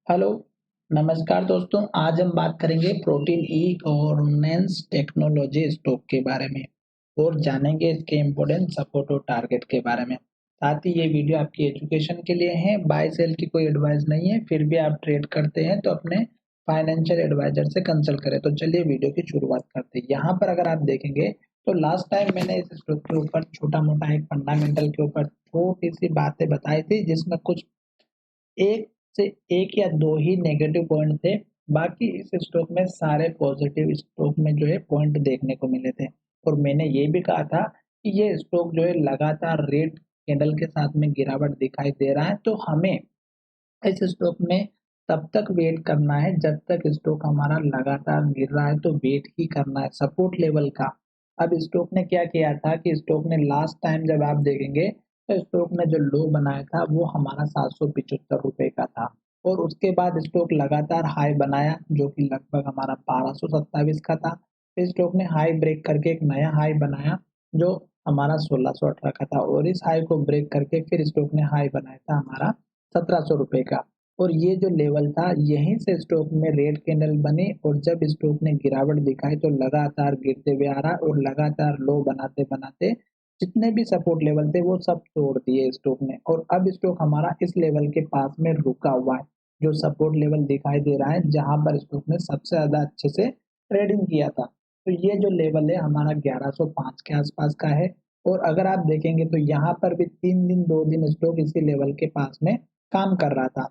Hello, नमस्कार दोस्तों। आज हम बात करेंगे protein e governance technology stock के बारे में और जानेंगे इसके इम्पोर्टेंट सपोर्ट और टारगेट के बारे में। साथ ही ये वीडियो आपकी एजुकेशन के लिए है, बाय सेल की कोई एडवाइस नहीं है। फिर भी आप ट्रेड करते हैं तो अपने फाइनेंशियल एडवाइजर से कंसल्ट करें। तो चलिए वीडियो की शुरुआत करते हैं। यहाँ पर अगर आप देखेंगे तो लास्ट टाइम मैंने इस स्टॉक के ऊपर छोटा मोटा एक फंडामेंटल के ऊपर छोटी सी बातें बताई थी, जिसमें कुछ एक से एक या दो ही नेगेटिव पॉइंट थे। बाकी इस स्टॉक में सारे पॉजिटिव स्टॉक में जो है पॉइंट देखने को मिले थे। और मैंने ये भी कहा था कि ये स्टॉक जो है लगातार रेड कैंडल के साथ में गिरावट दिखाई दे रहा है, तो हमें इस स्टॉक में तब तक वेट करना है जब तक स्टॉक हमारा लगातार गिर रहा है, तो वेट ही करना है सपोर्ट लेवल का। अब स्टॉक ने क्या किया था कि स्टॉक ने लास्ट टाइम जब आप देखेंगे तो स्टॉक ने जो लो बनाया था वो हमारा 775 रुपए का था। और उसके बाद स्टॉक लगातार हाई बनाया जो कि लगभग हमारा 1227 का था। फिर स्टॉक ने हाई ब्रेक करके एक नया हाई बनाया जो हमारा 1618 का था, और इस हाई को ब्रेक करके फिर स्टॉक ने हाई बनाया था हमारा 1700 रुपए का। और ये जो लेवल था यहीं से स्टॉक में रेड कैंडल बनी, और जब स्टॉक ने गिरावट दिखाई तो लगातार गिरते हुए आ रहा और लगातार लो बनाते बनाते जितने भी सपोर्ट लेवल थे वो सब तोड़ दिए स्टॉक ने। और अब स्टॉक हमारा इस लेवल के पास में रुका हुआ है, जो सपोर्ट लेवल दिखाई दे रहा है जहां पर स्टॉक ने सबसे ज्यादा अच्छे से ट्रेडिंग किया था। तो ये जो लेवल है हमारा 1105 के आसपास का है। और अगर आप देखेंगे तो यहाँ पर भी 3 दिन 2 दिन स्टॉक इसी लेवल के पास में काम कर रहा था।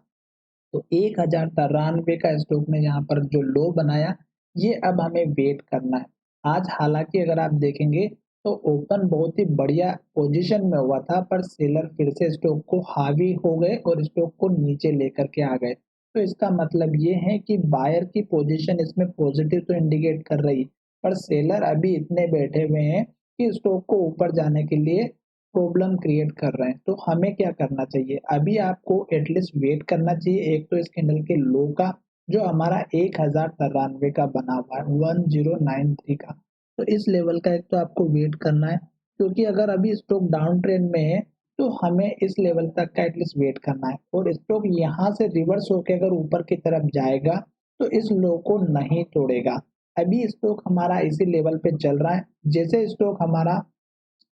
तो 1093 का स्टॉक ने यहाँ पर जो लो बनाया, ये अब हमें वेट करना है। आज हालांकि अगर आप देखेंगे तो ओपन बहुत ही बढ़िया पोजीशन में हुआ था, पर सेलर फिर से स्टॉक को हावी हो गए और स्टॉक को नीचे लेकर के आ गए। तो इसका मतलब ये है कि बायर की पोजीशन इसमें पॉजिटिव तो इंडिकेट कर रही, पर सेलर अभी इतने बैठे हुए हैं कि स्टॉक को ऊपर जाने के लिए प्रॉब्लम क्रिएट कर रहे हैं। तो हमें क्या करना चाहिए, अभी आपको एटलीस्ट वेट करना चाहिए एक तो इस कैंडल के लो का जो हमारा 1093 का बना हुआ है, 1093 का। तो इस लेवल का एक तो आपको वेट करना है, क्योंकि अगर अभी स्टॉक डाउन ट्रेंड में है तो हमें इस लेवल तक का एटलीस्ट वेट करना है। और स्टॉक यहाँ से रिवर्स होकर अगर ऊपर की तरफ जाएगा तो इस लो को नहीं तोड़ेगा। अभी स्टॉक हमारा इसी लेवल पे चल रहा है। जैसे स्टॉक हमारा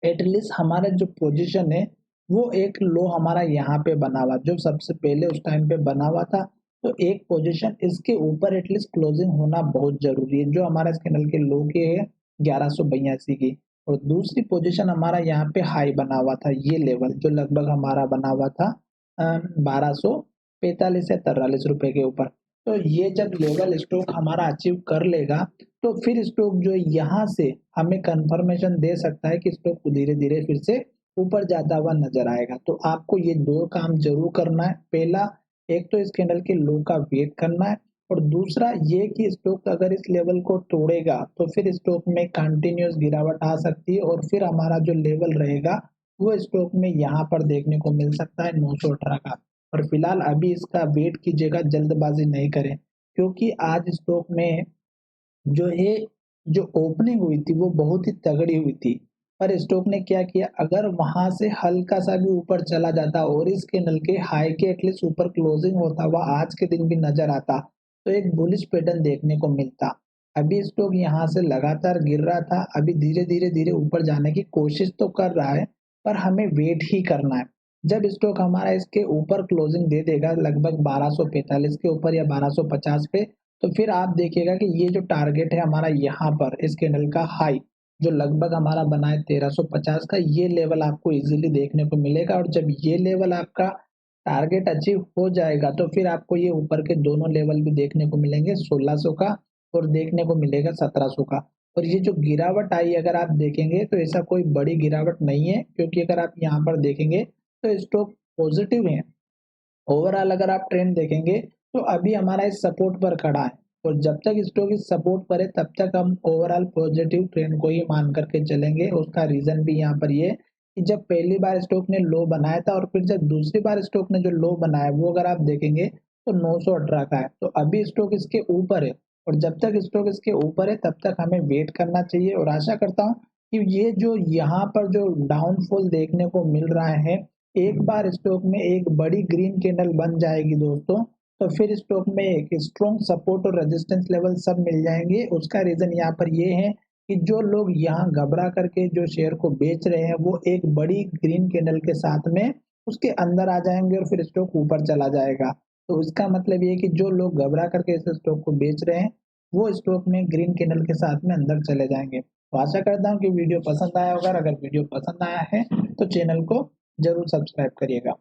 एटलीस्ट हमारा जो पोजीशन है वो एक लो हमारा यहाँ पे बना हुआ जो सबसे पहले उस टाइम पे बना हुआ था। तो एक पोजीशन इसके ऊपर एटलीस्ट क्लोजिंग होना बहुत जरूरी है, जो हमारा कैंडल के लो के है 1182 की। और दूसरी पोजीशन हमारा यहाँ पे हाई बना हुआ था, ये लेवल जो लगभग हमारा बना हुआ था 1245 या 43 रुपए के ऊपर। तो ये जब लेवल स्टॉक हमारा अचीव कर लेगा तो फिर स्टॉक जो यहाँ से हमें कंफर्मेशन दे सकता है कि स्टॉक धीरे धीरे फिर से ऊपर जाता हुआ नजर आएगा। तो आपको ये दो काम जरूर करना है। पहला, एक तो इस कैंडल के लो का वेट करना है, और दूसरा ये कि स्टॉक अगर इस लेवल को तोड़ेगा तो फिर स्टॉक में कंटिन्यूस गिरावट आ सकती है, और फिर हमारा जो लेवल रहेगा वो स्टॉक में यहाँ पर देखने को मिल सकता है 918 का। और फिलहाल अभी इसका वेट कीजिएगा, जल्दबाजी नहीं करें, क्योंकि आज स्टॉक में जो है जो ओपनिंग हुई थी वो बहुत ही तगड़ी हुई थी। पर स्टॉक ने क्या किया, अगर वहां से हल्का सा भी ऊपर चला जाता और इस कैंडल के हाई के एटलीस्ट ऊपर क्लोजिंग होता हुआ आज के दिन भी नजर आता तो एक बुलिश पैटर्न देखने को मिलता। अभी स्टॉक यहाँ से लगातार गिर रहा था, अभी धीरे धीरे धीरे ऊपर जाने की कोशिश तो कर रहा है, पर हमें वेट ही करना है। जब स्टॉक हमारा इसके ऊपर क्लोजिंग दे देगा लगभग 1245 के ऊपर या 1250 पे, तो फिर आप देखिएगा कि ये जो टारगेट है हमारा यहाँ पर इस कैंडल का हाई जो लगभग हमारा बना है 1350 का, ये लेवल आपको इजीली देखने को मिलेगा। और जब ये लेवल आपका टारगेट अचीव हो जाएगा तो फिर आपको ये ऊपर के दोनों लेवल भी देखने को मिलेंगे 1600 का, और देखने को मिलेगा 1700 का। और ये जो गिरावट आई अगर आप देखेंगे तो ऐसा कोई बड़ी गिरावट नहीं है, क्योंकि अगर आप यहाँ पर देखेंगे तो स्टॉक पॉजिटिव है। ओवरऑल अगर आप ट्रेंड देखेंगे तो अभी हमारा इस सपोर्ट पर खड़ा है, और जब तक स्टॉक इस सपोर्ट पर है तब तक हम ओवरऑल पॉजिटिव ट्रेंड को ही मान करके चलेंगे। उसका रीजन भी यहाँ पर ये कि जब पहली बार स्टॉक ने लो बनाया था और फिर जब दूसरी बार स्टॉक ने जो लो बनाया वो अगर आप देखेंगे तो 918 का है। तो अभी स्टॉक इसके ऊपर है, और जब तक स्टॉक इसके ऊपर है तब तक हमें वेट करना चाहिए। और आशा करता हूँ कि ये जो यहाँ पर जो डाउनफॉल देखने को मिल रहा है, एक बार स्टॉक में एक बड़ी ग्रीन कैंडल बन जाएगी दोस्तों, तो फिर स्टॉक में एक स्ट्रॉन्ग सपोर्ट और रेजिस्टेंस लेवल सब मिल जाएंगे। उसका रीजन यहाँ पर ये है कि जो लोग यहाँ घबरा करके जो शेयर को बेच रहे हैं वो एक बड़ी ग्रीन कैंडल के साथ में उसके अंदर आ जाएंगे और फिर स्टॉक ऊपर चला जाएगा। तो इसका मतलब ये है कि जो लोग घबरा करके इस स्टॉक को बेच रहे हैं वो स्टॉक में ग्रीन कैंडल के साथ में अंदर चले जाएंगे। तो आशा करता हूँ कि वीडियो पसंद आया होगा। अगर वीडियो पसंद आया है तो चैनल को जरूर सब्सक्राइब करिएगा।